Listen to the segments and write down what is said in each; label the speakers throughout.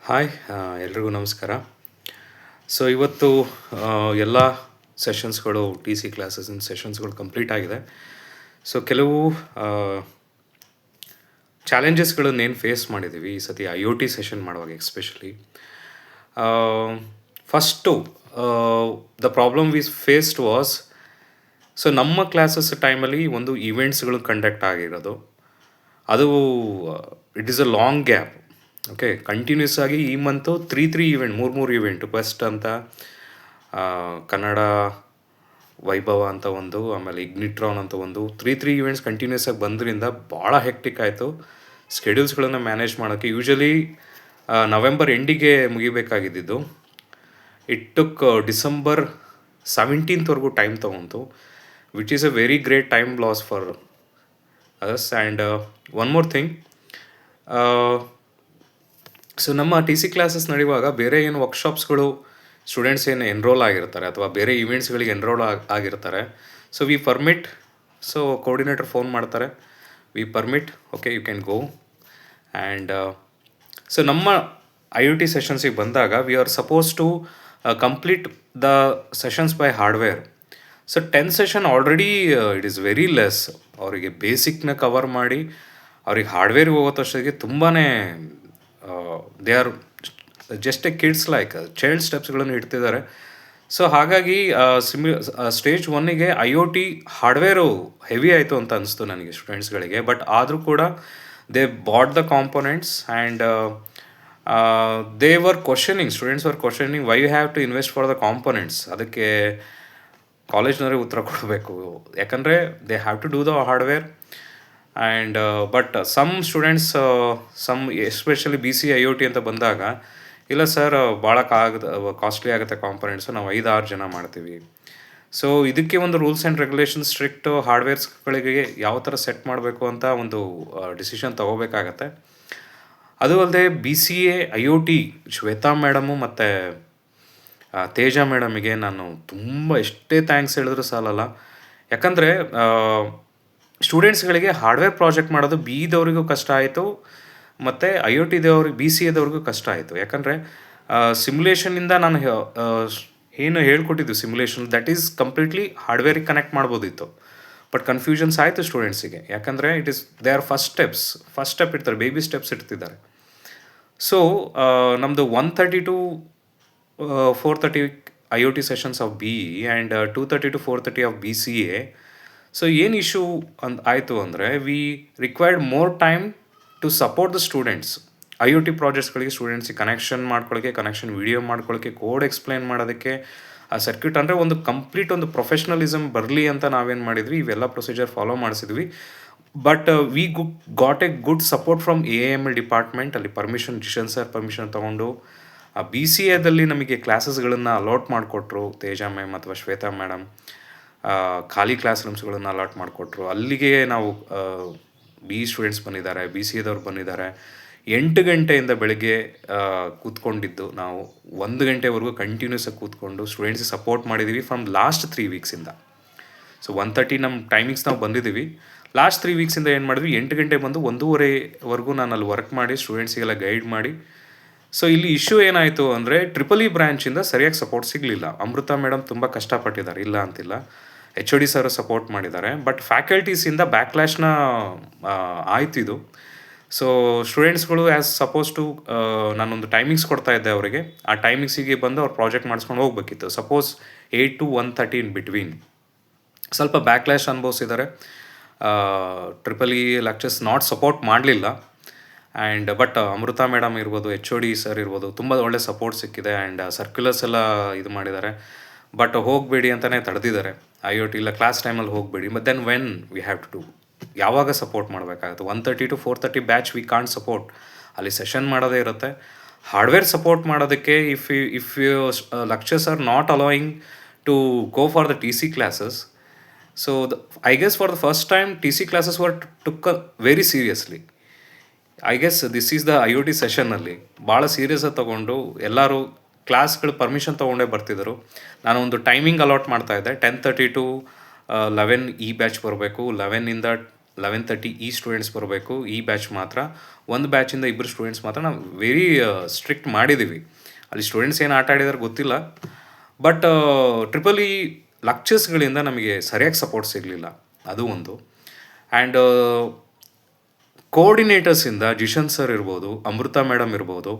Speaker 1: Hi ಎಲ್ರಿಗೂ ನಮಸ್ಕಾರ. So ಇವತ್ತು ಎಲ್ಲ ಸೆಷನ್ಸ್ಗಳು ಟಿ ಸಿ ಕ್ಲಾಸಸ್ಸಿನ ಸೆಷನ್ಸ್ಗಳು ಕಂಪ್ಲೀಟ್ ಆಗಿದೆ. ಸೊ ಕೆಲವು ಚಾಲೆಂಜಸ್ಗಳನ್ನೇನು ಫೇಸ್ ಮಾಡಿದ್ದೀವಿ ಈ ಸತಿ ಐ ಒ ಟಿ ಸೆಷನ್ ಮಾಡುವಾಗ especially. First the problem we faced was, so ನಮ್ಮ ಕ್ಲಾಸಸ್ ಟೈಮಲ್ಲಿ ಒಂದು ಈವೆಂಟ್ಸ್ಗಳು ಕಂಡಕ್ಟ್ ಆಗಿರೋದು. ಅದು it is a long gap. Okay, continues ಆಗಿ ಈ ಮಂತು ತ್ರೀ ಈವೆಂಟ್, ಮೂರು ಈವೆಂಟು. ಫಸ್ಟ್ ಅಂತ ಕನ್ನಡ ವೈಭವ ಅಂತ ಒಂದು, ಆಮೇಲೆ ಇಗ್ನಿಟ್ರಾನ್ ಅಂತ ಒಂದು, ತ್ರೀ ಈವೆಂಟ್ಸ್ ಕಂಟಿನ್ಯೂಸ್ ಆಗಿ ಬಂದ್ರಿಂದ ಭಾಳ ಹೆಕ್ಟಿಕ್ ಆಯಿತು ಸ್ಕೆಡ್ಯೂಲ್ಸ್ಗಳನ್ನು ಮ್ಯಾನೇಜ್ ಮಾಡೋಕ್ಕೆ. ಯೂಶಲಿ ನವೆಂಬರ್ ಎಂಡಿಗೆ ಮುಗಿಬೇಕಾಗಿದ್ದು, it took December 17th time ತೊಗೊಂತು, which is a very great time loss for us. And one more thing, so ನಮ್ಮ ಟಿ ಸಿ ಕ್ಲಾಸಸ್ ನಡೆಯುವಾಗ ಬೇರೆ ಏನು ವರ್ಕ್ಶಾಪ್ಸ್ಗಳು ಸ್ಟೂಡೆಂಟ್ಸ್ ಏನು ಎನ್ರೋಲ್ ಆಗಿರ್ತಾರೆ ಅಥವಾ ಬೇರೆ ಈವೆಂಟ್ಸ್ಗಳಿಗೆ ಎನ್ರೋಲ್ ಆಗಿರ್ತಾರೆ. So we permit, so coordinator phone ಮಾಡ್ತಾರೆ, we permit, okay you can go. And so ನಮ್ಮ ಐ ಯು ಟಿ ಸೆಷನ್ಸಿಗೆ ಬಂದಾಗ we are suppose to complete the sessions by hardware. So 10 session already it is very less. ಅವರಿಗೆ ಬೇಸಿಕ್ನ cover ಮಾಡಿ ಅವ್ರಿಗೆ ಹಾರ್ಡ್ವೇರ್ಗೆ ಹೋಗೋ ತಕ್ಷಣಿಗೆ ತುಂಬಾ they are just a kids like child ಸ್ಟೆಪ್ಸ್ಗಳನ್ನು ಇಡ್ತಿದ್ದಾರೆ. ಸೊ ಹಾಗಾಗಿ ಸ್ಟೇಜ್ 1ಗೆ I O T hardware heavy ಆಯಿತು ಅಂತ ಅನಿಸ್ತು ನನಗೆ ಸ್ಟೂಡೆಂಟ್ಸ್ಗಳಿಗೆ. ಬಟ್ ಆದರೂ ಕೂಡ they bought the components and they were questioning, students were questioning why you have to invest for the components. ಅದಕ್ಕೆ ಕಾಲೇಜ್ನವರೇ ಉತ್ತರ ಕೊಡಬೇಕು, ಯಾಕಂದರೆ they have to do the hardware. And but some students, some especially B C I O T ಅಂತ ಬಂದಾಗ, ಇಲ್ಲ sir ಭಾಳ costly ಆಗುತ್ತೆ ಕಾಂಪೊನೆಂಟ್ಸು, ನಾವು 5-6 ಜನ ಮಾಡ್ತೀವಿ. ಸೊ ಇದಕ್ಕೆ ಒಂದು ರೂಲ್ಸ್ ಆ್ಯಂಡ್ ರೆಗ್ಯುಲೇಷನ್ ಸ್ಟ್ರಿಕ್ಟ್ ಹಾರ್ಡ್ವೇರ್ಸ್ಗಳಿಗೆ ಯಾವ ಥರ ಸೆಟ್ ಮಾಡಬೇಕು ಅಂತ ಒಂದು ಡಿಸಿಷನ್ ತೊಗೋಬೇಕಾಗತ್ತೆ. ಅದು ಅಲ್ಲದೆ B C A I O T Shweta madam ಮತ್ತು ತೇಜ ಮೇಡಮಿಗೆ ನಾನು ತುಂಬ ಎಷ್ಟೇ ಥ್ಯಾಂಕ್ಸ್ ಹೇಳಿದ್ರು ಸಾಲಲ್ಲ. ಯಾಕಂದರೆ ಸ್ಟೂಡೆಂಟ್ಸ್ಗಳಿಗೆ ಹಾರ್ಡ್ವೇರ್ ಪ್ರಾಜೆಕ್ಟ್ ಮಾಡೋದು ಬಿ ಇದವ್ರಿಗೂ ಕಷ್ಟ ಆಯಿತು, ಮತ್ತು ಐ ಒ ಟಿದವ್ರಿಗೆ ಬಿ ಸಿ ಎದವ್ರಿಗೂ ಕಷ್ಟ ಆಯಿತು. ಯಾಕಂದರೆ ಸಿಮ್ಯುಲೇಷನಿಂದ ನಾನು ಏನು ಹೇಳ್ಕೊಟ್ಟಿದ್ದು ಸಿಮ್ಯುಲೇಷನ್ ದಟ್ ಈಸ್ ಕಂಪ್ಲೀಟ್ಲಿ ಹಾರ್ಡ್ವೇರಿಗೆ ಕನೆಕ್ಟ್ ಮಾಡ್ಬೋದಿತ್ತು. ಬಟ್ ಕನ್ಫ್ಯೂಷನ್ಸ್ ಆಯಿತು ಸ್ಟೂಡೆಂಟ್ಸಿಗೆ, ಯಾಕಂದರೆ it is they are first step ಇರ್ತಾರೆ, ಬೇಬಿ ಸ್ಟೆಪ್ಸ್ ಇಡ್ತಿದ್ದಾರೆ. ಸೊ ನಮ್ಮದು 1:30 to 4:30 I O T sessions of B E and 2:30 to 4:30 of B C A. So ಏನು issue ಆಯಿತು ಅಂದರೆ, we required more time to support the students. I O T ಪ್ರಾಜೆಕ್ಟ್ಸ್ಗಳಿಗೆ ಸ್ಟೂಡೆಂಟ್ಸಿಗೆ connection ಮಾಡ್ಕೊಳ್ಳೋಕ್ಕೆ, connection video ಮಾಡ್ಕೊಳ್ಳೋಕ್ಕೆ, code explain ಮಾಡೋದಕ್ಕೆ, ಆ circuit ಅಂದರೆ ಒಂದು ಕಂಪ್ಲೀಟ್ ಒಂದು ಪ್ರೊಫೆಷ್ನಲಿಸಮ್ ಬರಲಿ ಅಂತ ನಾವೇನು ಮಾಡಿದ್ವಿ, ಇವೆಲ್ಲ ಪ್ರೊಸೀಜರ್ ಫಾಲೋ ಮಾಡಿಸಿದ್ವಿ. But we got a good support from A M L department. ಅಲ್ಲಿ ಪರ್ಮಿಷನ್, ಜಿಷನ್ ಸರ್ ಪರ್ಮಿಷನ್ ತೊಗೊಂಡು ಬಿ ಸಿ ಎದಲ್ಲಿ ನಮಗೆ ಕ್ಲಾಸಸ್ಗಳನ್ನು ಅಲಾಟ್ ಮಾಡಿಕೊಟ್ರು ತೇಜ ಮ್ಯಾಮ್ ಅಥವಾ ಶ್ವೇತಾ ಮೇಡಮ್. ಖಾಲಿ ಕ್ಲಾಸ್ ರೂಮ್ಸ್ಗಳನ್ನು ಅಲಾಟ್ ಮಾಡಿಕೊಟ್ರು. ಅಲ್ಲಿಗೆ ನಾವು ಬಿ ಸ್ಟೂಡೆಂಟ್ಸ್ ಬಂದಿದ್ದಾರೆ, ಬಿ ಸಿ ಎದವ್ರು ಬಂದಿದ್ದಾರೆ. 8 ಗಂಟೆಯಿಂದ ಬೆಳಗ್ಗೆ ಕೂತ್ಕೊಂಡಿದ್ದು ನಾವು 1 ಗಂಟೆವರೆಗೂ ಕಂಟಿನ್ಯೂಸ್ ಆಗಿ ಕೂತ್ಕೊಂಡು ಸ್ಟೂಡೆಂಟ್ಸಿಗೆ ಸಪೋರ್ಟ್ ಮಾಡಿದ್ದೀವಿ ಫ್ರಮ್ ಲಾಸ್ಟ್ 3 ವೀಕ್ಸಿಂದ. ಸೊ 1:30 ನಮ್ಮ ಟೈಮಿಂಗ್ಸ್ ನಾವು ಬಂದಿದ್ದೀವಿ. ಲಾಸ್ಟ್ 3 ವೀಕ್ಸಿಂದ ಏನು ಮಾಡಿದ್ವಿ, 8 ಗಂಟೆ ಬಂದು 1:30ವರೆಗೂ ನಾನು ಅಲ್ಲಿ ವರ್ಕ್ ಮಾಡಿ ಸ್ಟೂಡೆಂಟ್ಸಿಗೆಲ್ಲ ಗೈಡ್ ಮಾಡಿ. ಸೊ ಇಲ್ಲಿ ಇಶ್ಯೂ ಏನಾಯಿತು ಅಂದರೆ, ಟ್ರಿಪಲ್ ಇ ಬ್ರ್ಯಾಂಚಿಂದ ಸರಿಯಾಗಿ ಸಪೋರ್ಟ್ ಸಿಗಲಿಲ್ಲ. ಅಮೃತ ಮೇಡಮ್ ತುಂಬ ಕಷ್ಟಪಟ್ಟಿದ್ದಾರೆ, ಇಲ್ಲ ಅಂತಿಲ್ಲ. H O D sir support ಮಾಡಿದ್ದಾರೆ. ಬಟ್ ಫ್ಯಾಕಲ್ಟೀಸಿಂದ ಬ್ಯಾಕ್ಲ್ಯಾಶ್ನ ಆಯ್ತಿದು. ಸೊ ಸ್ಟೂಡೆಂಟ್ಸ್ಗಳು ಆ್ಯಸ್ ಸಪೋಸ್ ಟು ನಾನೊಂದು ಟೈಮಿಂಗ್ಸ್ ಕೊಡ್ತಾ ಇದ್ದೆ ಅವರಿಗೆ, ಆ ಟೈಮಿಂಗ್ಸಿಗೆ ಬಂದು ಅವ್ರು ಪ್ರಾಜೆಕ್ಟ್ ಮಾಡಿಸ್ಕೊಂಡು ಹೋಗ್ಬೇಕಿತ್ತು. ಸಪೋಸ್ 8 to 1:30 ಇನ್ ಬಿಟ್ವೀನ್ ಸ್ವಲ್ಪ ಬ್ಯಾಕ್ಲ್ಯಾಶ್ ಅನುಭವಿಸಿದ್ದಾರೆ. Triple E lectures not support ಮಾಡಲಿಲ್ಲ. ಆ್ಯಂಡ್ ಬಟ್ ಅಮೃತ ಮೇಡಮ್ ಇರ್ಬೋದು, ಎಚ್ ಒ ಡಿ ಸರ್ ಇರ್ಬೋದು, ತುಂಬ ಒಳ್ಳೆ ಸಪೋರ್ಟ್ ಸಿಕ್ಕಿದೆ. ಆ್ಯಂಡ್ ಸರ್ಕ್ಯುಲರ್ಸ್ ಎಲ್ಲ ಇದು ಮಾಡಿದ್ದಾರೆ. ಬಟ್ ಹೋಗಬೇಡಿ ಅಂತಲೇ ತಡೆದಿದ್ದಾರೆ. ಐ ಒ ಟಿ ಇಲ್ಲ ಕ್ಲಾಸ್ ಟೈಮಲ್ಲಿ ಹೋಗಬೇಡಿ. But then when we have to do, ಯಾವಾಗ ಸಪೋರ್ಟ್ ಮಾಡಬೇಕಾಗುತ್ತೆ? 1:30 to 4:30 batch we can't support. ಅಲ್ಲಿ ಸೆಷನ್ ಮಾಡೋದೇ ಇರುತ್ತೆ. ಹಾರ್ಡ್ವೇರ್ ಸಪೋರ್ಟ್ ಮಾಡೋದಕ್ಕೆ if you lecturers are not allowing to go for the T C classes. So I guess for the first time T C classes were took very seriously. I guess this is the I O T ಸೆಷನ್ನಲ್ಲಿ ಭಾಳ ಸೀರಿಯಸ್ಸಾಗಿ ತೊಗೊಂಡು ಎಲ್ಲರೂ ಕ್ಲಾಸ್ಗಳು permission ತೊಗೊಂಡೇ ಬರ್ತಿದ್ದರು. ನಾನು ಒಂದು timing allot ಮಾಡ್ತಾಯಿದ್ದೆ, 10:30 to 11 ಈ batch ಬರಬೇಕು, 11ಇಂದ 11:30 ಈ ಸ್ಟೂಡೆಂಟ್ಸ್ ಬರಬೇಕು, ಈ ಬ್ಯಾಚ್ ಮಾತ್ರ, ಒಂದು ಬ್ಯಾಚಿಂದ ಇಬ್ಬರು ಸ್ಟೂಡೆಂಟ್ಸ್ ಮಾತ್ರ ನಾವು ವೆರಿ ಸ್ಟ್ರಿಕ್ಟ್ ಮಾಡಿದ್ದೀವಿ. ಅಲ್ಲಿ ಸ್ಟೂಡೆಂಟ್ಸ್ ಏನು ಆಟ ಆಡಿದಾರೆ ಗೊತ್ತಿಲ್ಲ, ಬಟ್ ಟ್ರಿಪಲ್ ಇ ಲೆಕ್ಚರ್ಸ್ಗಳಿಂದ ನಮಗೆ ಸರಿಯಾಗಿ ಸಪೋರ್ಟ್ ಸಿಗಲಿಲ್ಲ, ಅದು ಒಂದು. ಆ್ಯಂಡ್ ಕೋಆರ್ಡಿನೇಟರ್ಸಿಂದ ಜಿಶನ್ ಸರ್ ಇರ್ಬೋದು, ಅಮೃತ ಮೇಡಮ್ ಇರ್ಬೋದು,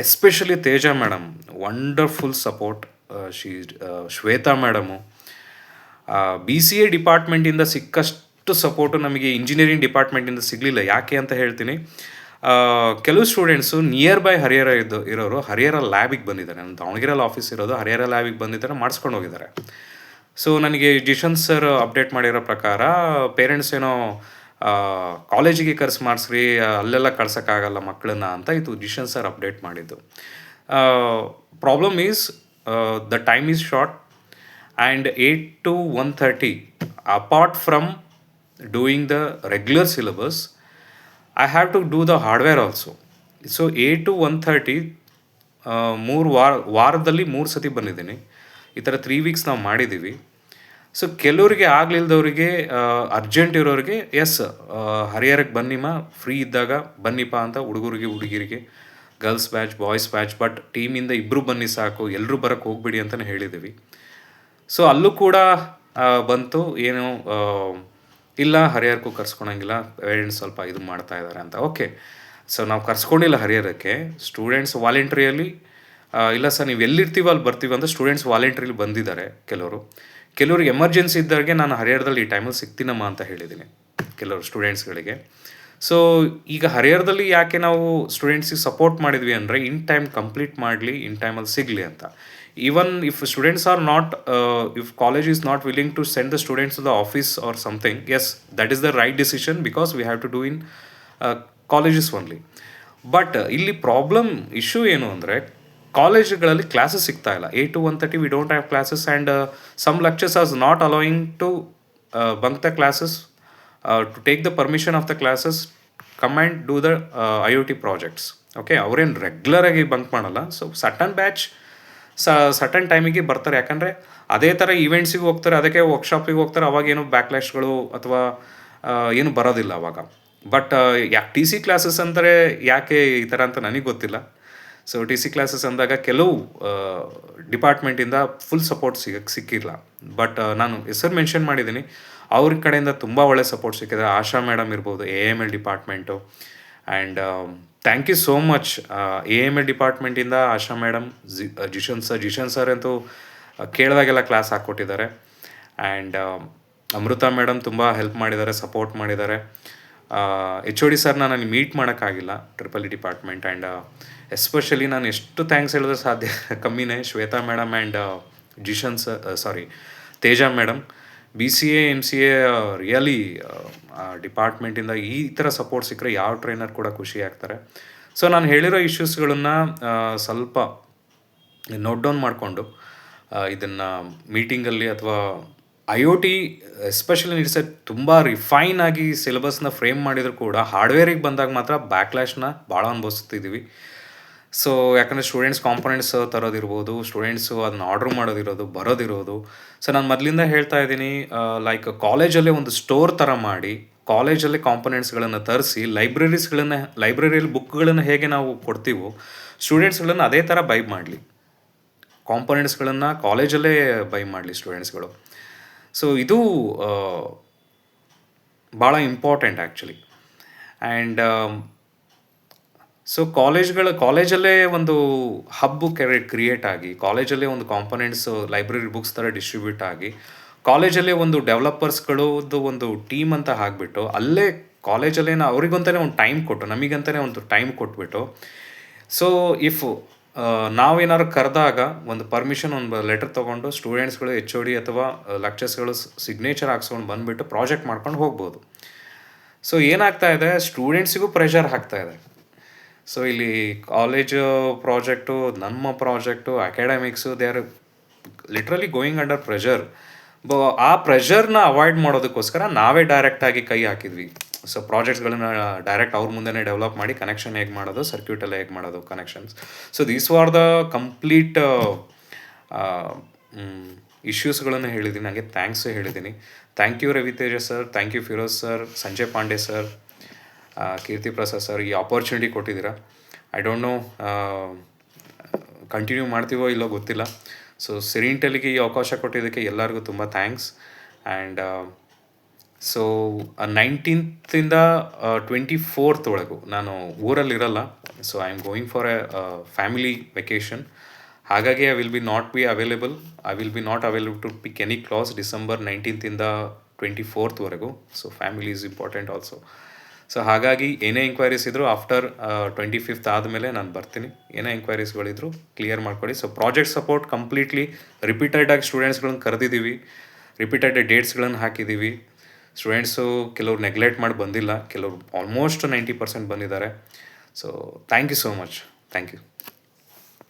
Speaker 1: especially Teja madam, wonderful support. Shweta madam, BCA ಡಿಪಾರ್ಟ್ಮೆಂಟಿಂದ ಸಿಕ್ಕಷ್ಟು ಸಪೋರ್ಟು ನಮಗೆ ಇಂಜಿನಿಯರಿಂಗ್ ಡಿಪಾರ್ಟ್ಮೆಂಟಿಂದ ಸಿಗಲಿಲ್ಲ. ಯಾಕೆ ಅಂತ ಹೇಳ್ತೀನಿ. ಕೆಲವು ಸ್ಟೂಡೆಂಟ್ಸು ನಿಯರ್ ಬೈ ಹರಿಹರ ಇರೋರು ಹರಿಹರ ಲ್ಯಾಬಿಗೆ ಬಂದಿದ್ದಾರೆ. ನನ್ನ ದಾವಣಗೆರೆಯಲ್ಲಿ ಆಫೀಸ್ ಇರೋದು, ಹರಿಹರ ಲ್ಯಾಬಿಗೆ ಬಂದಿದ್ದಾರೆ, ಮಾಡಿಸ್ಕೊಂಡು ಹೋಗಿದ್ದಾರೆ. ಸೊ ನನಗೆ ಜಿಶನ್ ಸರ್ ಅಪ್ಡೇಟ್ ಮಾಡಿರೋ ಪ್ರಕಾರ ಪೇರೆಂಟ್ಸ್ ಏನೋ ಕಾಲೇಜಿಗೆ ಮಾಡಿಸ್ರಿ, ಅಲ್ಲೆಲ್ಲ ಕಳ್ಸೋಕ್ಕಾಗಲ್ಲ ಮಕ್ಕಳನ್ನ ಅಂತ ಇದು ಜಿಶನ್ ಸರ್ ಅಪ್ಡೇಟ್ ಮಾಡಿದ್ದು. Problem is the time is short and 8 to 1:30 apart from doing the regular syllabus I have to do the hardware also. So 8 to 1:30 ವಾರದಲ್ಲಿ 3 ಸತಿ ಬಂದಿದ್ದೀನಿ. ಈ ಥರ 3 weeks ನಾವು ಮಾಡಿದ್ದೀವಿ. ಸೊ ಕೆಲವರಿಗೆ ಆಗಲಿಲ್ದವ್ರಿಗೆ, ಅರ್ಜೆಂಟ್ ಇರೋರಿಗೆ ಎಸ್ ಹರಿಹರಕ್ಕೆ ಬನ್ನಿಮ್ಮ, ಫ್ರೀ ಇದ್ದಾಗ ಬನ್ನಿಪ್ಪ ಅಂತ ಹುಡುಗಿರಿಗೆ girls batch, boys batch, but ಟೀಮಿಂದ ಇಬ್ಬರು ಬನ್ನಿ ಸಾಕು, ಎಲ್ಲರೂ ಬರೋಕ್ಕೆ ಹೋಗ್ಬಿಡಿ ಅಂತಲೇ ಹೇಳಿದ್ದೀವಿ. ಸೊ ಅಲ್ಲೂ ಕೂಡ ಬಂತು ಏನು, ಇಲ್ಲ ಹರಿಹರಕ್ಕೂ ಕರ್ಸ್ಕೊಳಂಗಿಲ್ಲ, ಪೇರೆಂಟ್ಸ್ ಸ್ವಲ್ಪ ಇದು ಮಾಡ್ತಾ ಇದ್ದಾರೆ ಅಂತ. ಓಕೆ, ಸೊ ನಾವು ಕರ್ಸ್ಕೊಂಡಿಲ್ಲ ಹರಿಹರಕ್ಕೆ. ಸ್ಟೂಡೆಂಟ್ಸ್ ವಾಲಂಟ್ರಿಯಲ್ಲಿ ಇಲ್ಲ ಸರ್ ನೀವು ಎಲ್ಲಿರ್ತೀವೋ ಅಲ್ಲಿ ಬರ್ತೀವಿ ಅಂತ ಸ್ಟೂಡೆಂಟ್ಸ್ ವಾಲಂಟ್ರಿಲಿ ಬಂದಿದ್ದಾರೆ. ಕೆಲವ್ರಿಗೆ ಎಮರ್ಜೆನ್ಸಿ ಇದ್ದವ್ರಿಗೆ ನಾನು ಹರಿಹರದಲ್ಲಿ ಈ ಟೈಮಲ್ಲಿ ಸಿಗ್ತೀನಮ್ಮ ಅಂತ ಹೇಳಿದ್ದೀನಿ ಕೆಲವರು ಸ್ಟೂಡೆಂಟ್ಸ್ಗಳಿಗೆ. ಸೊ ಈಗ ಹರಿಹರದಲ್ಲಿ ಯಾಕೆ ನಾವು ಸ್ಟೂಡೆಂಟ್ಸಿಗೆ ಸಪೋರ್ಟ್ ಮಾಡಿದ್ವಿ ಅಂದರೆ ಇನ್ ಟೈಮ್ ಕಂಪ್ಲೀಟ್ ಮಾಡಲಿ, ಇನ್ ಟೈಮಲ್ಲಿ ಸಿಗಲಿ ಅಂತ. Even if students are not, if college is not willing to send the students to the office or something, yes that is the right decision because we have to do in colleges only. But ಇಲ್ಲಿ problem issue ಏನು ಅಂದರೆ ಕಾಲೇಜುಗಳಲ್ಲಿ classes ಸಿಗ್ತಾ ಇಲ್ಲ. 8 to 1:30 we don't have classes and some lecturers are not allowing to bunk the classes, to take the permission of the classes, come and do the IoT projects. Okay, ಅವರೇನು ರೆಗ್ಯುಲರಾಗಿ bunk ಮಾಡಲ್ಲ. So ಸಟನ್ batch ಸಟನ್ ಟೈಮಿಗೆ ಬರ್ತಾರೆ. ಯಾಕಂದರೆ ಅದೇ ಥರ ಈವೆಂಟ್ಸಿಗೆ ಹೋಗ್ತಾರೆ, ಅದಕ್ಕೆ ವರ್ಕ್ಶಾಪಿಗೆ ಹೋಗ್ತಾರೆ, ಅವಾಗೇನು ಬ್ಯಾಕ್ಲ್ಯಾಶ್ಗಳು ಅಥವಾ ಏನು ಬರೋದಿಲ್ಲ ಅವಾಗ. ಬಟ್ TC ಕ್ಲಾಸಸ್ ಅಂತಾರೆ ಯಾಕೆ ಈ ಥರ ಅಂತ ನನಗೆ ಗೊತ್ತಿಲ್ಲ. ಸೊ TC ಕ್ಲಾಸಸ್ ಅಂದಾಗ ಕೆಲವು ಡಿಪಾರ್ಟ್ಮೆಂಟಿಂದ ಫುಲ್ ಸಪೋರ್ಟ್ ಸಿಕ್ಕಿಲ್ಲ. ಬಟ್ ನಾನು ಹೆಸರು ಮೆನ್ಷನ್ ಮಾಡಿದ್ದೀನಿ, ಅವ್ರ ಕಡೆಯಿಂದ ತುಂಬ ಒಳ್ಳೆ ಸಪೋರ್ಟ್ ಸಿಕ್ಕಿದೆ. ಆಶಾ ಮೇಡಮ್ ಇರ್ಬೋದು, AML department. And thank you so much. AML ಡಿಪಾರ್ಟ್ಮೆಂಟಿಂದ ಆಶಾ ಮೇಡಮ್, ಜಿಶನ್ ಸರ್ ಅಂತೂ ಕೇಳಿದಾಗೆಲ್ಲ ಕ್ಲಾಸ್ ಹಾಕ್ಕೊಟ್ಟಿದ್ದಾರೆ. ಆ್ಯಂಡ್ ಅಮೃತ ಮೇಡಮ್ ತುಂಬ ಹೆಲ್ಪ್ ಮಾಡಿದ್ದಾರೆ, ಸಪೋರ್ಟ್ ಮಾಡಿದ್ದಾರೆ. HOD ಸರ್ನ ನನಗೆ ಮೀಟ್ ಮಾಡೋಕ್ಕಾಗಿಲ್ಲ, triple E department. And especially ನಾನು ಎಷ್ಟು ಥ್ಯಾಂಕ್ಸ್ ಹೇಳಿದ್ರೆ ಸಾಧ್ಯ ಕಮ್ಮಿನೇ. Shweta madam and Teja madam, BCA MCA really ಡಿಪಾರ್ಟ್ಮೆಂಟಿಂದ ಈ ಥರ ಸಪೋರ್ಟ್ ಸಿಕ್ಕರೆ ಯಾವ ಟ್ರೈನರ್ ಕೂಡ ಖುಷಿ ಆಗ್ತಾರೆ. ಸೊ ನಾನು ಹೇಳಿರೋ ಇಶ್ಯೂಸ್ಗಳನ್ನು ಸ್ವಲ್ಪ ನೋಟ್ ಡೌನ್ ಮಾಡಿಕೊಂಡು ಇದನ್ನು ಮೀಟಿಂಗಲ್ಲಿ ಅಥವಾ IoT ಎಸ್ಪೆಷಲಿ ನೀಡ್ಸೆ ತುಂಬ ರಿಫೈನ್ ಆಗಿ ಸಿಲೆಬಸ್ನ ಫ್ರೇಮ್ ಮಾಡಿದರೂ ಕೂಡ ಹಾರ್ಡ್ವೇರಿಗೆ ಬಂದಾಗ ಮಾತ್ರ ಬ್ಯಾಕ್ಲ್ಯಾಶ್ನ ಭಾಳ ಅನುಭವಿಸ್ತಿದ್ದೀವಿ. ಸೊ ಯಾಕಂದರೆ ಸ್ಟೂಡೆಂಟ್ಸ್ ಕಾಂಪೊನೆಂಟ್ಸ್ ತರೋದಿರ್ಬೋದು, ಸ್ಟೂಡೆಂಟ್ಸು ಅದನ್ನ ಆರ್ಡ್ರ್ ಮಾಡೋದಿರೋದು, ಬರೋದಿರೋದು. ಸೊ ನಾನು ಮೊದಲಿಂದ ಹೇಳ್ತಾ ಇದ್ದೀನಿ, ಲೈಕ್ ಕಾಲೇಜಲ್ಲೇ ಒಂದು ಸ್ಟೋರ್ ಥರ ಮಾಡಿ, ಕಾಲೇಜಲ್ಲೇ ಕಾಂಪೊನೆಂಟ್ಸ್ಗಳನ್ನು ತರಿಸಿ, ಲೈಬ್ರರಿಯಲ್ಲಿ ಬುಕ್ಗಳನ್ನು ಹೇಗೆ ನಾವು ಕೊಡ್ತೀವೋ ಸ್ಟೂಡೆಂಟ್ಸ್ಗಳನ್ನು ಅದೇ ಥರ ಬೈ ಮಾಡಲಿ, ಕಾಂಪೊನೆಂಟ್ಸ್ಗಳನ್ನು ಕಾಲೇಜಲ್ಲೇ ಬೈ ಮಾಡಲಿ ಸ್ಟೂಡೆಂಟ್ಸ್ಗಳು. ಸೊ ಇದು ಭಾಳ ಇಂಪಾರ್ಟೆಂಟ್ ಆ್ಯಕ್ಚುಲಿ. ಆ್ಯಂಡ್ ಸೊ ಕಾಲೇಜಲ್ಲೇ ಒಂದು ಹಬ್ಬು ಕ್ರಿಯೇಟ್ ಆಗಿ, ಕಾಲೇಜಲ್ಲೇ ಒಂದು ಕಾಂಪೊನೆಂಟ್ಸ್ ಲೈಬ್ರರಿ ಬುಕ್ಸ್ ಥರ ಡಿಸ್ಟ್ರಿಬ್ಯೂಟ್ ಆಗಿ, ಕಾಲೇಜಲ್ಲೇ ಒಂದು ಡೆವಲಪರ್ಸ್ಗಳದ್ದು ಒಂದು ಟೀಮ್ ಅಂತ ಹಾಕಿಬಿಟ್ಟು, ಅಲ್ಲೇ ಕಾಲೇಜಲ್ಲೇ ಅವ್ರಿಗಂತಲೇ ಒಂದು ಟೈಮ್ ಕೊಟ್ಟು, ನಮಗಂತಲೇ ಒಂದು ಟೈಮ್ ಕೊಟ್ಬಿಟ್ಟು, ಸೊ ಇಫ್ ನಾವೇನಾದ್ರು ಕರೆದಾಗ ಒಂದು ಪರ್ಮಿಷನ್, ಒಂದು ಲೆಟರ್ ತೊಗೊಂಡು ಸ್ಟೂಡೆಂಟ್ಸ್ಗಳು, HOD ಅಥವಾ ಲೆಕ್ಚರ್ಸ್ಗಳು ಸಿಗ್ನೇಚರ್ ಹಾಕ್ಸ್ಕೊಂಡು ಬಂದುಬಿಟ್ಟು ಪ್ರಾಜೆಕ್ಟ್ ಮಾಡ್ಕೊಂಡು ಹೋಗ್ಬೋದು. ಸೊ ಏನಾಗ್ತಾ ಇದೆ, ಸ್ಟೂಡೆಂಟ್ಸಿಗೂ ಪ್ರೆಷರ್ ಆಗ್ತಾ ಇದೆ. ಸೊ ಇಲ್ಲಿ ಕಾಲೇಜು ಪ್ರಾಜೆಕ್ಟು, ನಮ್ಮ project, academics, they are literally going under pressure. ಆ ಪ್ರೆಷರ್ನ ಅವಾಯ್ಡ್ ಮಾಡೋದಕ್ಕೋಸ್ಕರ ನಾವೇ ಡೈರೆಕ್ಟಾಗಿ ಕೈ ಹಾಕಿದ್ವಿ. ಸೊ ಪ್ರಾಜೆಕ್ಟ್ಸ್ಗಳನ್ನ ಡೈರೆಕ್ಟ್ ಅವ್ರ ಮುಂದೆನೇ ಡೆವಲಪ್ ಮಾಡಿ ಕನೆಕ್ಷನ್ ಹೇಗೆ ಮಾಡೋದು, ಸರ್ಕ್ಯೂಟ್ ಎಲ್ಲ ಹೇಗೆ ಮಾಡೋದು, connections. So these are the complete ಇಶ್ಯೂಸ್ಗಳನ್ನು ಹೇಳಿದ್ದೀನಿ. ನನಗೆ ಥ್ಯಾಂಕ್ಸು ಹೇಳಿದ್ದೀನಿ. Thank you Raviteja sir, thank you Feroz sir, Sanjay Pandey sir, Keerthi Prasad sir, ಈ ಆಪರ್ಚುನಿಟಿ ಕೊಟ್ಟಿದ್ದೀರಾ. ಐ ಡೋಂಟ್ ನೋ ಕಂಟಿನ್ಯೂ ಮಾಡ್ತೀವೋ ಇಲ್ಲೋ ಗೊತ್ತಿಲ್ಲ. ಸೊ ಸಿರಿಂಟೆಲಿಗೆ ಈ ಅವಕಾಶ ಕೊಟ್ಟಿದ್ದಕ್ಕೆ ಎಲ್ಲರಿಗೂ ತುಂಬ thanks. And so 19th 24th ಒಳಗೂ ನಾನು ಊರಲ್ಲಿರಲ್ಲ. So I am going for a family vacation. ಹಾಗಾಗಿ I will be not available to pick any class December 19th 24th ವರೆಗೂ. So family is important also. So ಹಾಗಾಗಿ ಏನೇ enquiries ಇದ್ದರೂ after 25th ಆದಮೇಲೆ ನಾನು ಬರ್ತೀನಿ. ಏನೇ ಎಂಕ್ವೈರೀಸ್ಗಳಿದ್ರು ಕ್ಲಿಯರ್ ಮಾಡ್ಕೊಳ್ಳಿ. ಸೊ ಪ್ರಾಜೆಕ್ಟ್ ಸಪೋರ್ಟ್ ಕಂಪ್ಲೀಟ್ಲಿ ರಿಪೀಟೆಡಾಗಿ ಸ್ಟೂಡೆಂಟ್ಸ್ಗಳನ್ನ ಕರೆದಿದ್ದೀವಿ, ರಿಪೀಟೆಡ್ ಡೇಟ್ಸ್ಗಳನ್ನು ಹಾಕಿದ್ದೀವಿ. ಸ್ಟೂಡೆಂಟ್ಸು ಕೆಲವ್ರು ನೆಗ್ಲೆಕ್ಟ್ ಮಾಡಿ ಬಂದಿಲ್ಲ, ಕೆಲವರು ಆಲ್ಮೋಸ್ಟ್ 90% ಬಂದಿದ್ದಾರೆ. So thank you so much. Thank you.